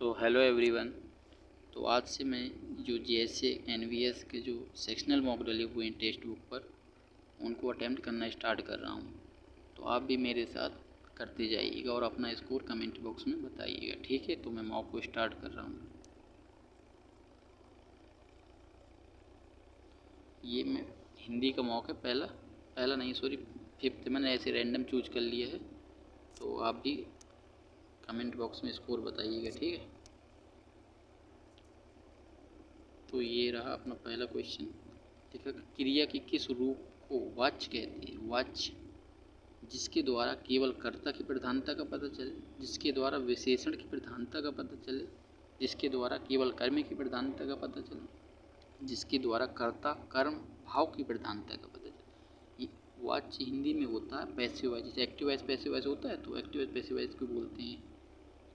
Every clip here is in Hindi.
So hello everyone. तो आज से मैं जो जेएसए एनवीएस के जो सेक्शनल मॉक डले हुए हैं टेक्स्ट बुक पर उनको अटेम्प्ट करना स्टार्ट कर रहा हूँ। तो आप भी मेरे साथ करते जाइएगा और अपना स्कोर कमेंट बॉक्स में बताइएगा, ठीक है। तो मैं मॉक को स्टार्ट कर रहा हूँ। ये मैं हिंदी का मॉक है, पहला नहीं सॉरी फिफ्थ, मैंने ऐसे रैंडम चूज कर लिया है। तो आप भी कमेंट बॉक्स में स्कोर बताइएगा, ठीक है। तो ये रहा अपना पहला क्वेश्चन। देखा, क्रिया की किस रूप को वाच्य कहते हैं। वाच्य जिसके द्वारा केवल कर्ता की प्रधानता का पता चले, जिसके द्वारा विशेषण की प्रधानता का पता चले, जिसके द्वारा केवल कर्म की प्रधानता का पता चले, जिसके द्वारा कर्ता कर्म भाव की प्रधानता का पता चले। ये वाच्य हिंदी में होता है पैसिव वॉइस। जैसे एक्टिव वॉइस पैसिव वॉइस होता है, तो एक्टिव वॉइस पैसिव वॉइस को बोलते हैं।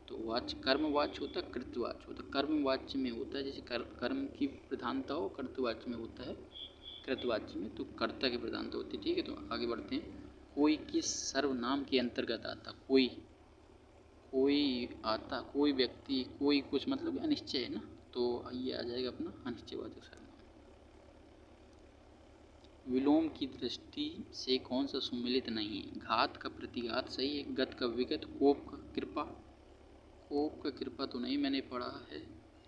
तो वाच्य कर्म वाच्य होता है, कृतवाच्य होता है। कर्म वाच्य में होता है जैसे कर्म की प्रधानता हो, कर्तवाच्य में होता है कृतवाच्य में तो कर्ता की प्रधानता होती है, ठीक है। तो आगे बढ़ते हैं। कोई किस सर्वनाम के अंतर्गत आता। कोई कोई आता, कोई व्यक्ति, कोई कुछ, मतलब अनिश्चय है ना। तो ये आ जाएगा अपना अनिश्चयवाचक सर्वनाम। विलोम की दृष्टि से कौन सा सुमेलित नहीं है। घात का प्रतिघात सही है, गत का विगत, कोप का कृपा, कोप का कृपा तो नहीं मैंने पढ़ा है,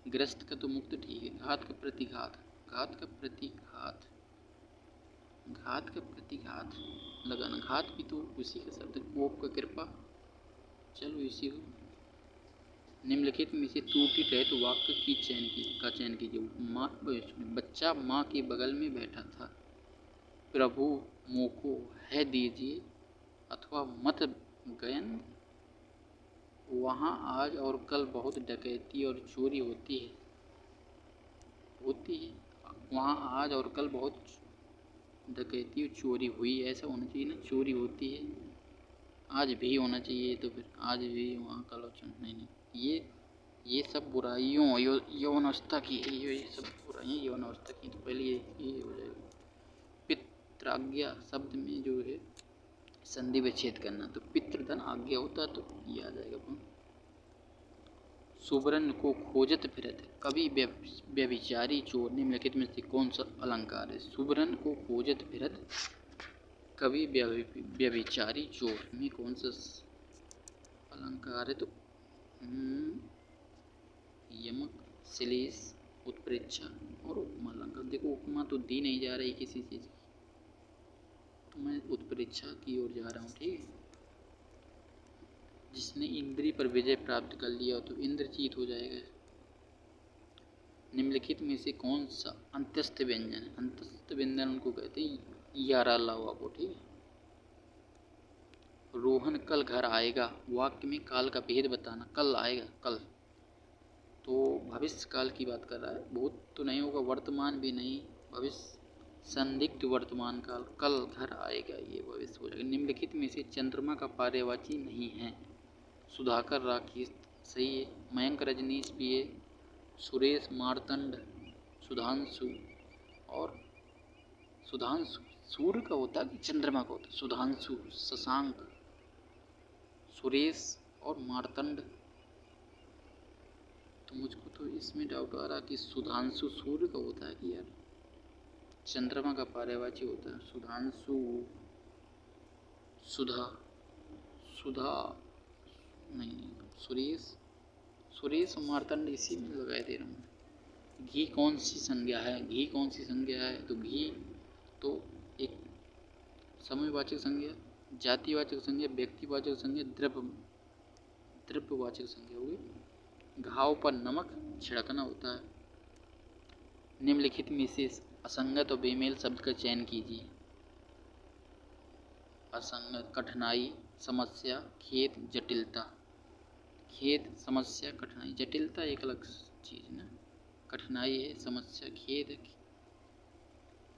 ग्रस्त का तो मुक्त ठीक है। घात का प्रतिघात, घात का प्रतिघात, घात का प्रतिघात लगाना, घात भी तो उसी का शब्द। कोप का कृपा, चलो इसी को। निम्नलिखित में से त्रुटि रहे तो वाक्य की चयन कीजिए। माँ, बच्चा माँ के बगल में बैठा था। प्रभु मोको है दीजिए अथवा मत गयन। वहाँ आज और कल बहुत डकैती और चोरी होती है। वहाँ आज और कल बहुत डकैती और चोरी हुई, ऐसा होना चाहिए ना, चोरी होती है। आज भी होना चाहिए, तो फिर आज भी वहाँ कल नहीं, ये सब बुराइयों यौन अवस्था की है। ये सब बुराइयाँ यौन अवस्था की, तो पहले ये हो जाएगा। पित्राज्ञा शब्द में जो है संधि विच्छेद करना, तो पितृधन आज्ञा होता है, तो ये आ जाएगा अपन। सुवर्ण को खोजत फिरत, कभी व्यभिचारी चोर। निम्नलिखित में से कौन सा अलंकार है। सुवर्ण को खोजत फिरत, कभी व्यभिचारी चोर में कौन सा अलंकार है। तो यमक, श्लेष, उत्प्रेक्षा और उपमा अलंकार। देखो उपमा तो दी नहीं जा रही किसी चीज की, तो मैं उत्प्रेक्षा की ओर जा रहा हूँ, ठीक है। जिसने इंद्री पर विजय प्राप्त कर लिया तो इंद्रजीत हो जाएगा। निम्नलिखित में से कौन सा अंत्यस्थ व्यंजन है। अंत्यस्थ व्यंजन उनको कहते हैं यारा लावा को, ठीक है। रोहन कल घर आएगा, वाक्य में काल का भेद बताना। कल आएगा, कल तो भविष्य काल की बात कर रहा है, भूत तो नहीं होगा, वर्तमान भी नहीं, भविष्य संदिग्ध वर्तमान काल। कल घर आएगा, ये भविष्य हो जाएगा। निम्नलिखित में से चंद्रमा का पर्यायवाची नहीं है। सुधाकर राकेश सही है, मयंक रजनीश भी है, सुरेश मार्तंड, सुधांशु। और सुधांशु सूर्य का होता है कि चंद्रमा का होता है। सुधांशु, शशांक, सुरेश और मार्तंड। तो मुझको तो इसमें डाउट आ रहा कि सुधांशु सूर्य का होता है कि यार चंद्रमा का पर्यायवाची होता है। सुधांशु, सुधा, सुधा नहीं, सुरेश, सुरेश और मार्तंड इसी में लगाए दे रहा हूँ। घी कौन सी संज्ञा है। घी कौन सी संज्ञा है। तो घी तो एक समयवाचक संज्ञा, जातिवाचक संज्ञा, व्यक्तिवाचक संज्ञा, द्रव्यवाचक संज्ञा हुई। घाव पर नमक छिड़कना होता है। निम्नलिखित में से असंगत और बेमेल शब्द का चयन कीजिए। असंगत, कठिनाई, समस्या, खेद, जटिलता। खेद, समस्या, कठिनाई, जटिलता एक अलग चीज है ना। कठिनाई है, समस्या, खेद,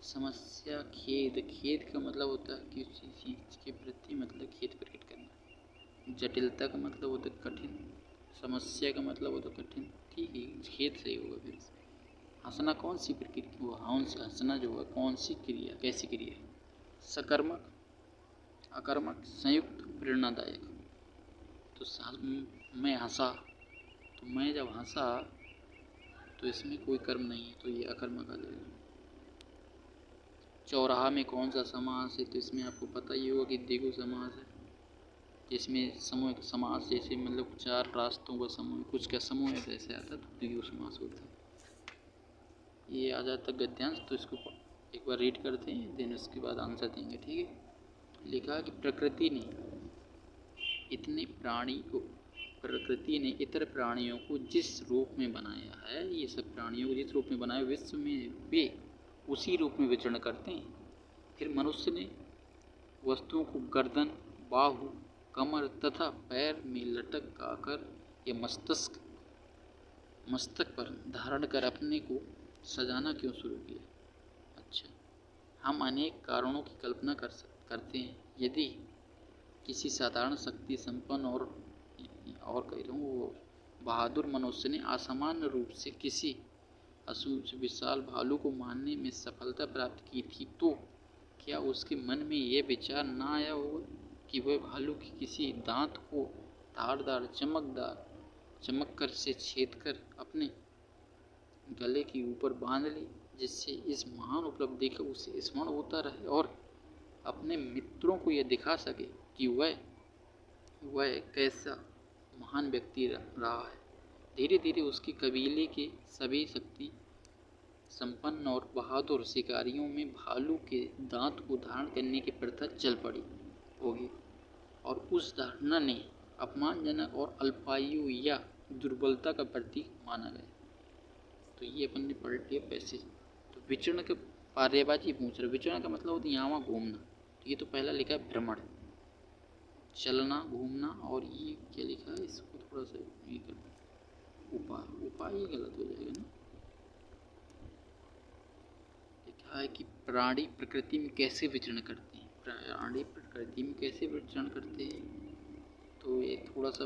समस्या, खेद। खेद का मतलब होता है किसी चीज के प्रति मतलब खेद प्रकट करना। जटिलता का मतलब होता है कठिन, समस्या का मतलब होता है कठिन, ठीक है। खेद सही होगा। फिर हंसना कौन सी प्रक्रिया, वो हंसना जो है कौन सी क्रिया, कैसी क्रिया। सकर्मक, अकर्मक, संयुक्त, प्रेरणादायक। तो मैं हंसा, तो मैं जब हंसा तो इसमें कोई कर्म नहीं है, तो ये अकर्मक आ जाएगा। चौराहा में कौन सा समास है, तो इसमें आपको पता ही होगा कि द्विगु समास है, जिसमें समूह समास जैसे मतलब चार रास्तों का समूह, कुछ का समूह है ऐसे आता है, तो द्विगु समास होता है। ये आ जाता गद्यांश, तो इसको एक बार रीड करते हैं, देन उसके बाद आंसर देंगे, ठीक है। लिखा कि प्रकृति ने इतर प्राणियों को जिस रूप में बनाया है, ये सब प्राणियों को जिस रूप में बनाया, विश्व में वे उसी रूप में विचरण करते हैं। फिर मनुष्य ने वस्तुओं को गर्दन, बाहु, कमर तथा पैर में लटक आकर या मस्तक पर धारण कर अपने को सजाना क्यों शुरू किया? अच्छा, हम अनेक कारणों की कल्पना करते हैं। यदि किसी साधारण शक्ति संपन्न और कह रहा हूँ वो बहादुर मनुष्य ने असामान्य रूप से किसी विशाल भालू को मारने में सफलता प्राप्त की थी, तो क्या उसके मन में यह विचार ना आया होगा कि वह भालू की किसी दांत को धारदार चमककर से छेद कर अपने गले के ऊपर बांध ले, जिससे इस महान उपलब्धि का उसे स्मरण होता रहे और अपने मित्रों को यह दिखा सके कि वह कैसा महान व्यक्ति रहा है। धीरे धीरे उसके कबीले के सभी शक्ति संपन्न और बहादुर शिकारियों में भालू के दांत को धारण करने की प्रथा चल पड़ी होगी, और उस धारणा ने अपमानजनक और अल्पायु या दुर्बलता का प्रतीक माना गया। तो ये अपन ने पढ़ लिया पैसेज। तो विचरण के पारेबाजी पूछ रहे, विचरण का मतलब होता है यहाँ वहाँ घूमना। तो ये तो पहला लिखा है भ्रमण, चलना, घूमना, और ये क्या लिखा है, इसको थोड़ा सा ये कर, उपाय ये गलत हो जाएगा ना। लिखा है कि प्राणी प्रकृति में कैसे विचरण करते हैं, प्राणी प्रकृति में कैसे विचरण करते हैं। तो ये थोड़ा सा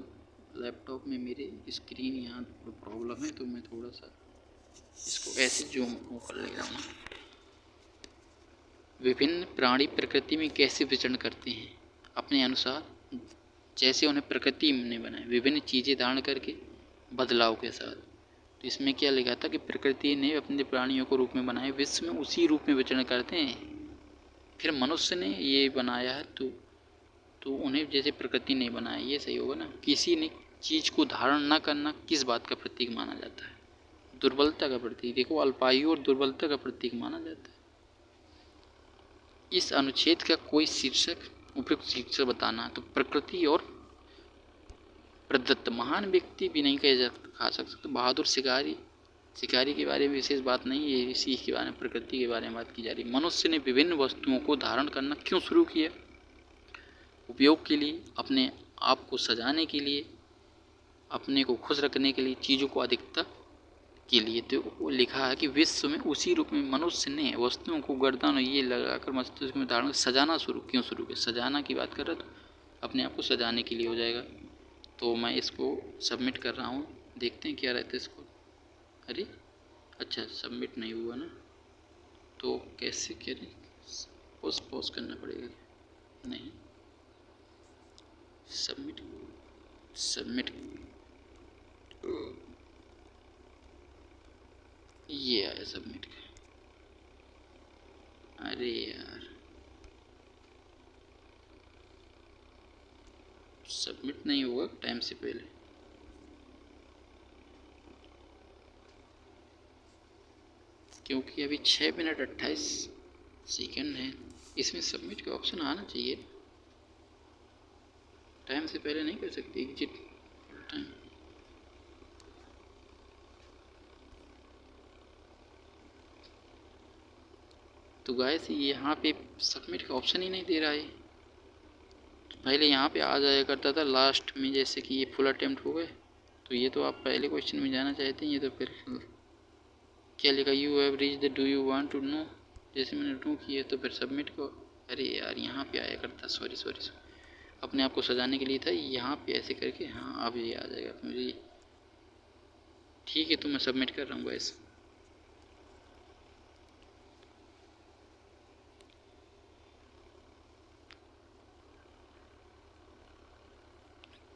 लैपटॉप में मेरे स्क्रीन यहाँ प्रॉब्लम है, तो मैं थोड़ा सा इसको ऐसे जूम कर ले रहा हूँ। विभिन्न प्राणी प्रकृति में कैसे विचरण करते हैं अपने अनुसार, जैसे उन्हें प्रकृति ने बनाया, विभिन्न चीज़ें धारण करके बदलाव के साथ। तो इसमें क्या लिखा था कि प्रकृति ने अपने प्राणियों को रूप में बनाया, विश्व में उसी रूप में विचरण करते हैं। फिर मनुष्य ने ये बनाया है, तो उन्हें जैसे प्रकृति ने बनाया, ये सही होगा ना। किसी ने चीज़ को धारण न करना किस बात का प्रतीक माना जाता है? दुर्बलता का प्रतीक। देखो, अल्पायु और दुर्बलता का प्रतीक माना जाता है। इस अनुच्छेद का कोई शीर्षक, उपयुक्त शीर्षक बताना। तो प्रकृति और प्रदत्त, महान व्यक्ति भी नहीं कहा सकता। बहादुर शिकारी के बारे में विशेष बात नहीं है, इसी के बारे में, प्रकृति के बारे में बात की जा रही है। मनुष्य ने विभिन्न वस्तुओं को धारण करना क्यों शुरू किया? उपयोग के लिए, अपने आप को सजाने के लिए, अपने को खुश रखने के लिए, चीज़ों को अधिकता के लिए। तो लिखा है कि विश्व में उसी रूप में मनुष्य ने वस्तुओं को गर्दन ये लगाकर मस्तिष्क में धारण सजाना क्यों शुरू किया? सजाना की बात कर रहा, तो अपने आप को सजाने के लिए हो जाएगा। तो मैं इसको सबमिट कर रहा हूँ, देखते हैं क्या रहता है इसको। अरे अच्छा, सबमिट नहीं हुआ ना, तो कैसे करें? पॉज करना पड़ेगा, नहीं सबमिट ये आया सबमिट का। अरे यार, सबमिट नहीं हुआ टाइम से पहले। क्योंकि अभी 6 मिनट 28 सेकंड है, इसमें सबमिट का ऑप्शन आना चाहिए। टाइम से पहले नहीं कर सकती एग्जिट टाइम। तो गाइस यहाँ पे सबमिट का ऑप्शन ही नहीं दे रहा है। तो पहले यहाँ पे आ जाया करता था लास्ट में, जैसे कि ये फुल अटेम्प्ट हो गए। तो ये तो आप पहले क्वेश्चन में जाना चाहते हैं, ये तो फिर क्या लिखा, you have reach the, do you want to know, जैसे मैंने नो किया तो फिर सबमिट को। अरे यार, यहाँ पे आया करता, सॉरी अपने आप को सजाने के लिए था, यहाँ पे ऐसे करके। हाँ, अब ये आ जाएगा मुझे। ठीक है, तो मैं सबमिट कर रहा हूँ गाइस।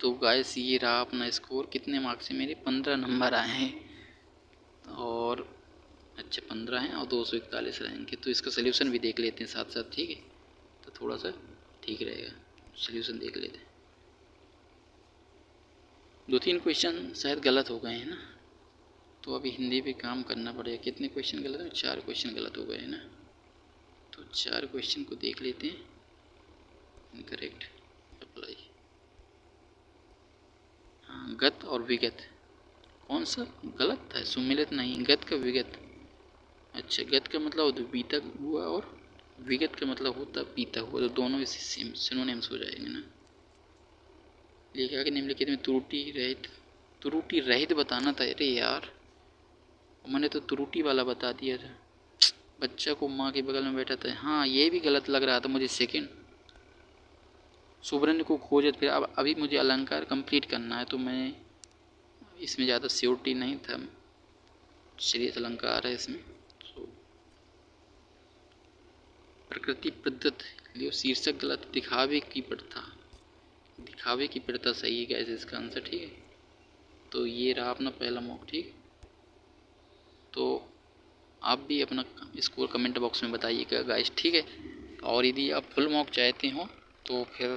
तो गाइस ये रहा अपना स्कोर। कितने मार्क्स से मेरे 15 नंबर आए हैं और अच्छा 15 हैं और 241 रहेंगे। तो इसका सल्यूशन भी देख लेते हैं साथ साथ, ठीक है, तो थोड़ा सा ठीक रहेगा। सल्यूशन देख लेते हैं। 2-3 क्वेश्चन शायद गलत हो गए हैं ना, तो अभी हिंदी पे काम करना पड़ेगा। कितने क्वेश्चन गलत हैं? 4 क्वेश्चन गलत हो गए हैं ना, तो 4 क्वेश्चन को देख लेते हैं। Incorrect apply. हाँ, गत और विगत कौन सा गलत था? सुमिलित नहीं, गत का विगत। अच्छा, गत का मतलब होता बीता हुआ और विगत का मतलब होता बीता हुआ, तो दोनों इसी सेम सिनोनिम्स हो जाएंगे ना। लिखा कि निम्नलिखित में त्रुटि रहित बताना था। अरे यार, मैंने तो त्रुटि वाला बता दिया था। बच्चा को माँ के बगल में बैठा था, हाँ ये भी गलत लग रहा था मुझे। सेकंड, सुब्रन को खोजत। फिर अब अभी मुझे अलंकार कंप्लीट करना है, तो मैं इसमें ज़्यादा श्योरिटी नहीं था। सीरियस अलंकार है इसमें। तो प्रकृति प्रदत्त लियो शीर्षक गलत। दिखावे की प्रथा, दिखावे की प्रथा सही है गाइस इसका आंसर, ठीक है। तो ये रहा अपना पहला मॉक, ठीक। तो आप भी अपना स्कोर कमेंट बॉक्स में बताइएगा गाइस, ठीक है। और यदि आप फुल मॉक चाहते हो तो फिर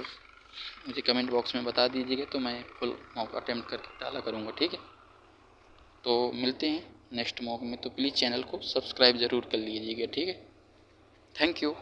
मुझे कमेंट बॉक्स में बता दीजिएगा, तो मैं फुल मॉक अटेम्प्ट करके डाला करूँगा, ठीक है। तो मिलते हैं नेक्स्ट मॉक में, तो प्लीज़ चैनल को सब्सक्राइब ज़रूर कर लीजिएगा, ठीक है। Thank you.